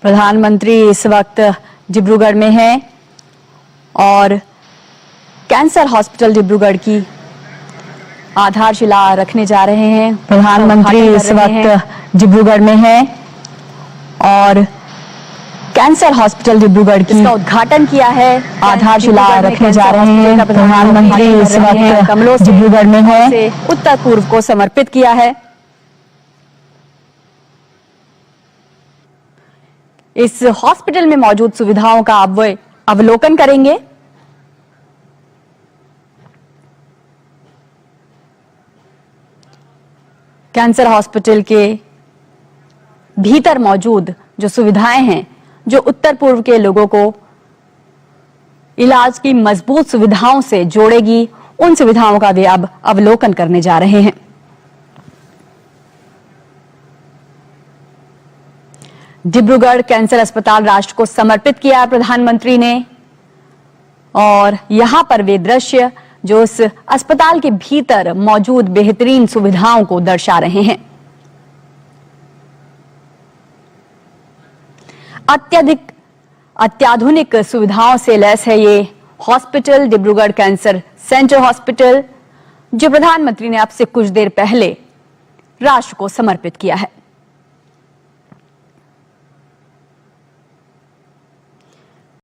प्रधानमंत्री इस वक्त डिब्रूगढ़ में हैं और कैंसर हॉस्पिटल डिब्रूगढ़ की आधारशिला रखने जा रहे हैं। प्रधानमंत्री इस वक्त डिब्रूगढ़ में हैं और कैंसर हॉस्पिटल डिब्रूगढ़ की इसका उद्घाटन किया है, आधारशिला रखने जा रहे हैं। प्रधानमंत्री इस वक्त कमलों से डिब्रूगढ़ में हैं, उत्तर पूर्व को समर्पित किया है। इस हॉस्पिटल में मौजूद सुविधाओं का अवलोकन करेंगे। कैंसर हॉस्पिटल के भीतर मौजूद जो सुविधाएं हैं, जो उत्तर पूर्व के लोगों को इलाज की मजबूत सुविधाओं से जोड़ेगी, उन सुविधाओं का वे अब अवलोकन करने जा रहे हैं। डिब्रूगढ़ कैंसर अस्पताल राष्ट्र को समर्पित किया प्रधानमंत्री ने और यहां पर वे दृश्य जो इस अस्पताल के भीतर मौजूद बेहतरीन सुविधाओं को दर्शा रहे हैं। अत्याधुनिक सुविधाओं से लैस है ये hospital, Dibrugarh cancer centre hospital, जो प्रधानमंत्री ने अब से कुछ देर पहले राष्ट्र को समर्पित किया है।